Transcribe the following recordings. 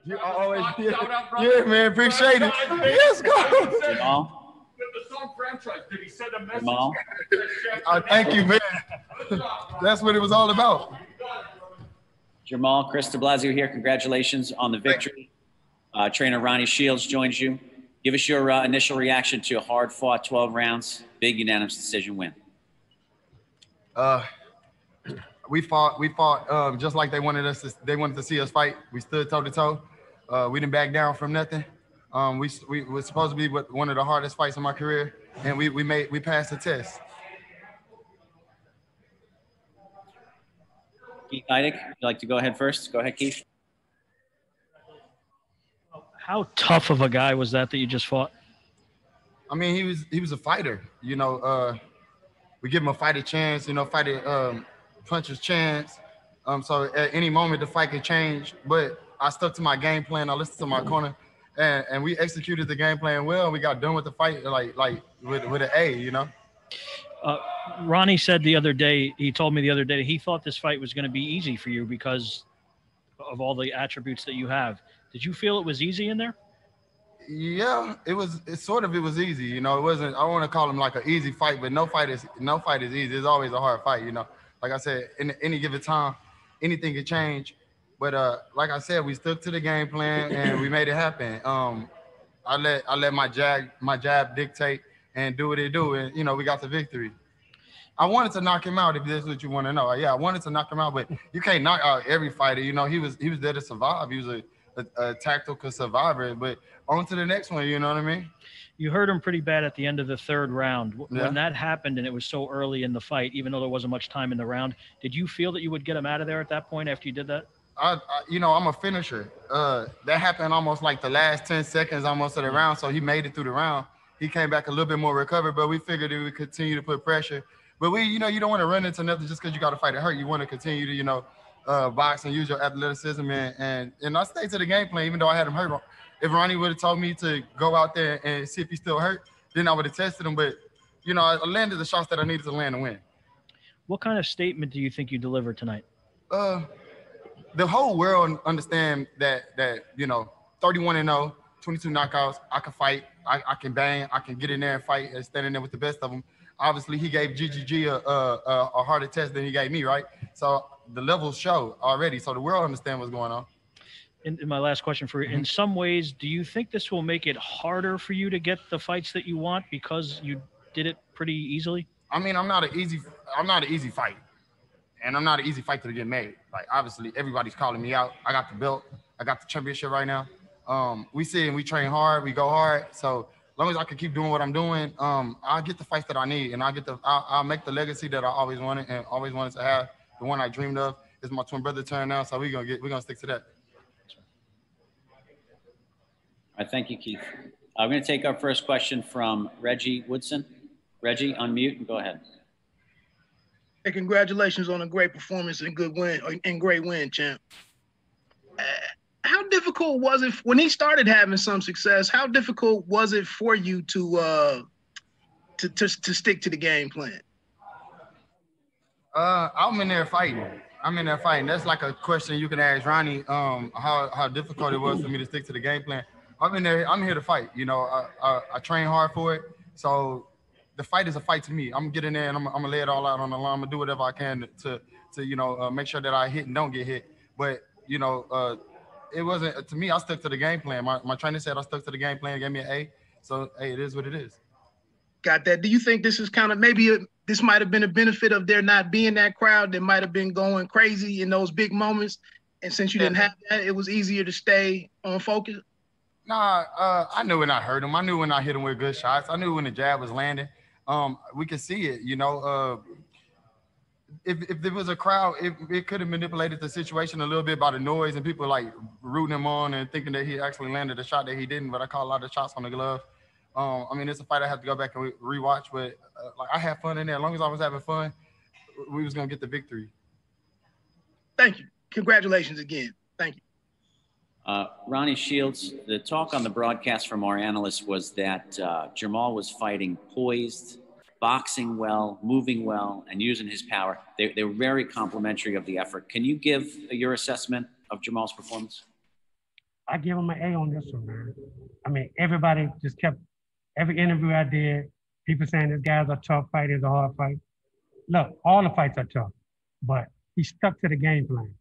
You always did. Shout out, brother. Yeah, man, appreciate it. Yes, go. Jermall? The song franchise, did he send a message? Jermall? Thank you, man. That's what it was all about. Jermall, Chris de Blasio here. Congratulations on the victory. Trainer Ronnie Shields joins you. Give us your initial reaction to a hard-fought 12 rounds, big unanimous decision win. We fought just like they wanted to see us fight. We stood toe to toe. We didn't back down from nothing. We were supposed to be one of the hardest fights in my career, and we passed the test. Keith Heidig, would you like to go ahead first? Go ahead, Keith. How tough of a guy was that you just fought? I mean, he was a fighter. You know, we give him a fighter chance. You know, puncher's chance. So at any moment the fight could change. But I stuck to my game plan. I listened to my corner, and we executed the game plan well. We got done with the fight like with an A. You know. Ronnie said the other day, he told me the other day, he thought this fight was going to be easy for you because of all the attributes that you have. Did you feel it was easy in there? Yeah, it was easy. You know, it wasn't, I don't want to call him like an easy fight, but no fight is easy. It's always a hard fight, you know. Like I said, in any given time, anything can change. But like I said, we stuck to the game plan and we made it happen. I let my jab dictate and do what it do, and you know, we got the victory. I wanted to knock him out, if that's what you want to know. Yeah, I wanted to knock him out, but you can't knock out every fighter. You know, he was there to survive. He was a tactical survivor, but on to the next one, you know what I mean? You hurt him pretty bad at the end of the third round. Yeah. When that happened and it was so early in the fight, even though there wasn't much time in the round, did you feel that you would get him out of there at that point after you did that? You know, I'm a finisher. That happened almost like the last 10 seconds almost of the round, so he made it through the round. He came back a little bit more recovered, but we figured we would continue to put pressure. But you know, you don't want to run into nothing just because you got to fight it hurt. You want to continue to, you know, box and use your athleticism, and I stayed to the game plan, even though I had him hurt. If Ronnie would have told me to go out there and see if he's still hurt, then I would have tested him. But, you know, I landed the shots that I needed to land to win. What kind of statement do you think you delivered tonight? The whole world understand that you know, 31-0, 22 knockouts, I can fight, I can bang, I can get in there and fight and stand in there with the best of them. Obviously, he gave GGG a harder test than he gave me, right? So the levels show already. So the world understand what's going on. In my last question for you, in some ways, do you think this will make it harder for you to get the fights that you want because you did it pretty easily? I mean, I'm not an easy fight, and I'm not an easy fight to get made. Like, obviously, everybody's calling me out. I got the belt. I got the championship right now. We see and we train hard. We go hard. So as long as I can keep doing what I'm doing, I'll get the fights that I need, and I'll make the legacy that I always wanted to have. The one I dreamed of. It's my twin brother turn now, so we're gonna stick to that. All right, thank you, Keith. I'm going to take our first question from Reggie Woodson. Reggie, unmute and go ahead. Hey, congratulations on a great performance and great win, champ. How difficult was it when he started having some success? How difficult was it for you to stick to the game plan? I'm in there fighting. That's like a question you can ask Ronnie. How difficult it was for me to stick to the game plan. I'm here to fight. You know, I train hard for it. So the fight is a fight to me. I'm gonna get in there and I'm gonna lay it all out on the line. I'm gonna do whatever I can to you know, make sure that I hit and don't get hit. But you know, it wasn't to me. I stuck to the game plan. My trainer said I stuck to the game plan, gave me an A. So hey, it is what it is. Got that. Do you think this is kind of this might have been a benefit of there not being that crowd that might have been going crazy in those big moments, and since you didn't have that, it was easier to stay on focus? Nah, I knew when I hurt him. I knew when I hit him with good shots. I knew when the jab was landing. We could see it, you know. If there was a crowd, it could have manipulated the situation a little bit by the noise and people like rooting him on and thinking that he actually landed a shot that he didn't. But I caught a lot of shots on the glove. I mean, it's a fight I have to go back and rewatch. But like, I had fun in there. As long as I was having fun, we was gonna get the victory. Thank you. Congratulations again. Thank you. Ronnie Shields, the talk on the broadcast from our analysts was that Jermall was fighting poised, boxing well, moving well, and using his power. They were very complimentary of the effort. Can you give your assessment of Jermall's performance? I give him an A on this one, man. I mean, everybody just kept, every interview I did, people saying this guy's a tough fight, it's a hard fight. Look, all the fights are tough, but he stuck to the game plan.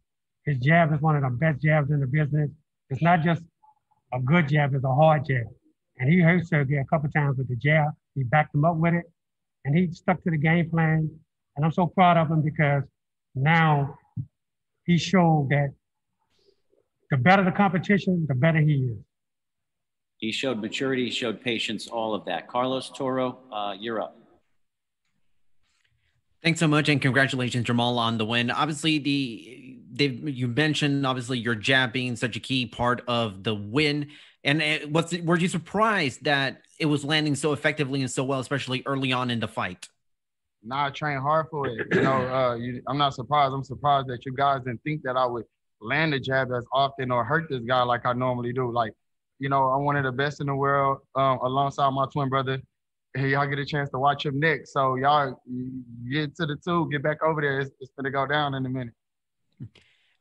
His jab is one of the best jabs in the business. It's not just a good jab, it's a hard jab. And he hurt Sergey a couple times with the jab. He backed him up with it, and he stuck to the game plan. And I'm so proud of him because now he showed that the better the competition, the better he is. He showed maturity, he showed patience, all of that. Carlos Toro, you're up. Thanks so much, and congratulations, Jermall, on the win. Obviously, you mentioned obviously your jab being such a key part of the win. And were you surprised that it was landing so effectively and so well, especially early on in the fight? Nah, I trained hard for it. You know, I'm not surprised. I'm surprised that you guys didn't think that I would land the jab as often or hurt this guy like I normally do. Like, you know, I'm one of the best in the world alongside my twin brother. Hey, y'all get a chance to watch him next. So y'all get to the tube, get back over there. It's going to go down in a minute.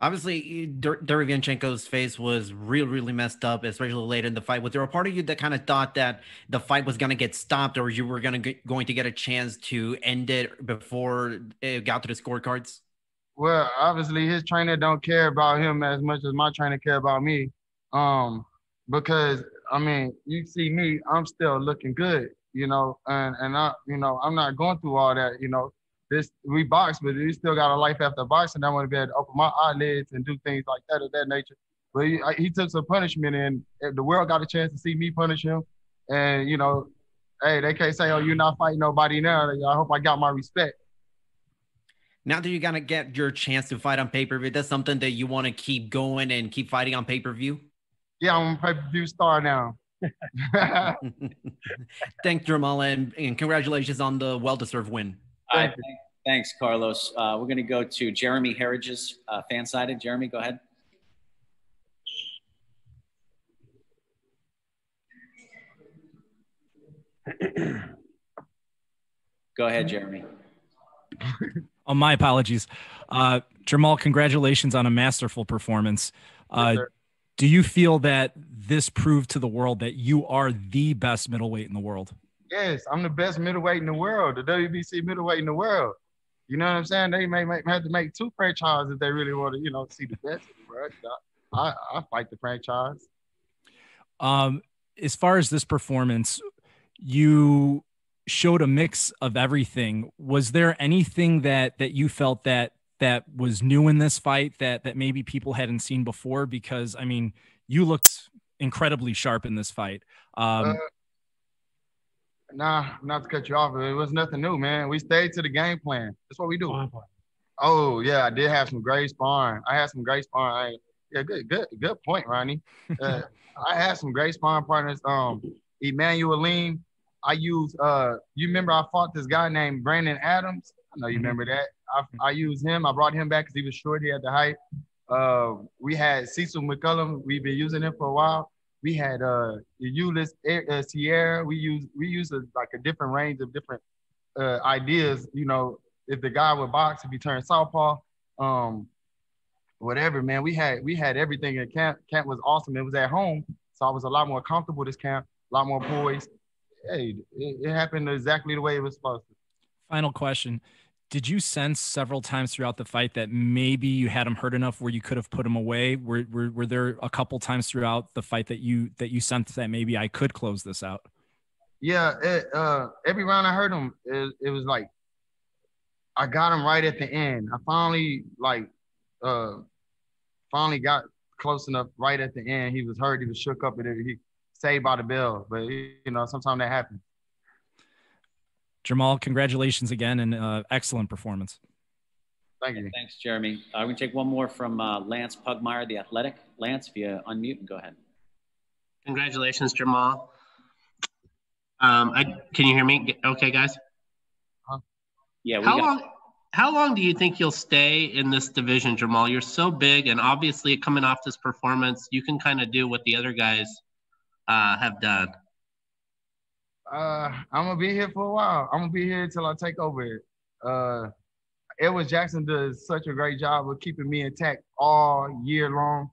Obviously, Derevyanchenko's face was really messed up, especially later in the fight. Was there a part of you that kind of thought that the fight was going to get stopped, or you were going to get a chance to end it before it got to the scorecards? Well, obviously, his trainer don't care about him as much as my trainer care about me. Because, I mean, you see me, I'm still looking good, you know, and I, you know, I'm not going through all that, you know. We box, but we still got a life after boxing. I want to be able to open my eyelids and do things like that of that nature. But he took some punishment, and the world got a chance to see me punish him. And, you know, hey, they can't say, oh, you're not fighting nobody now. I hope I got my respect. Now that you're going to get your chance to fight on pay-per-view, that's something that you want to keep going and keep fighting on pay-per-view? Yeah, I'm a pay-per-view star now. Thanks, Jermall, and congratulations on the well-deserved win. All right, thanks, Carlos. We're going to go to Jeremy Herridge's fan-sided. Jeremy, go ahead. Go ahead, Jeremy. Oh, my apologies. Jermall, congratulations on a masterful performance. Do you feel that this proved to the world that you are the best middleweight in the world? Yes, I'm the best middleweight in the world, the WBC middleweight in the world. You know what I'm saying? They may have to make 2 franchises if they really want to, you know, see the best in the world. I fight the franchise. As far as this performance, you showed a mix of everything. Was there anything that you felt that was new in this fight that maybe people hadn't seen before? Because, I mean, you looked incredibly sharp in this fight. Nah, not to cut you off. It was nothing new, man. We stayed to the game plan. That's what we do. Oh, yeah, I did have some great sparring. I had some great sparring. Yeah, good point, Ronnie. I had some great sparring partners. Emmanuel Lean. I used, you remember I fought this guy named Brandon Adams? I know you remember that. I used him. I brought him back because he was short. He had the height. We had Cecil McCullum. We've been using him for a while. We had Ulyss Sierra. We use like a different range of different ideas. You know, if the guy would box, if he turned southpaw, whatever, man. We had everything in camp. Camp was awesome. It was at home, so I was a lot more comfortable this camp, a lot more poised. Hey, it happened exactly the way it was supposed to. Final question. Did you sense several times throughout the fight that maybe you had him hurt enough where you could have put him away? Were there a couple times throughout the fight that you sensed that maybe I could close this out? Yeah, every round I heard him, it was like I got him right at the end. I finally got close enough right at the end. He was hurt. He was shook up, and he saved by the bell. But you know, sometimes that happens. Jermall, congratulations again, and excellent performance. Thank you. Thanks, Jeremy. We're going to take one more from Lance Pugmire, The Athletic. Lance, if you unmute and go ahead. Congratulations, Jermall. Can you hear me? Okay, guys? Yeah. How long do you think you'll stay in this division, Jermall? You're so big, and obviously coming off this performance, you can kind of do what the other guys have done. I'm gonna be here for a while. I'm gonna be here until I take over it. Edward Jackson does such a great job of keeping me intact all year long.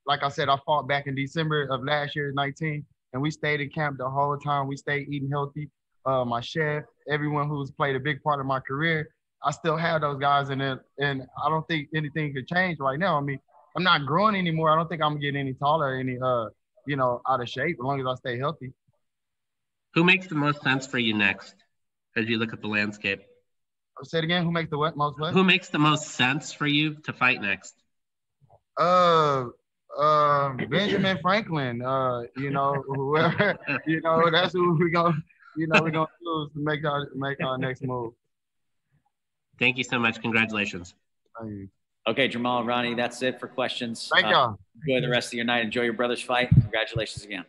like I said, I fought back in December of last year, 19, and we stayed in camp the whole time. We stayed eating healthy. My chef, everyone who's played a big part of my career, I still have those guys, and I don't think anything could change right now. I mean, I'm not growing anymore. I don't think I'm getting any taller, any you know, out of shape as long as I stay healthy. Who makes the most sense for you next as you look at the landscape? Say it again. Who makes the most what? Who makes the most sense for you to fight next? Benjamin Franklin. You know, whoever. You know, that's who we're gonna choose to make our next move. Thank you so much. Congratulations. Thank you. Okay, Jermall, Ronnie, that's it for questions. Thank y'all. Enjoy the rest of your night. Enjoy your brother's fight. Congratulations again.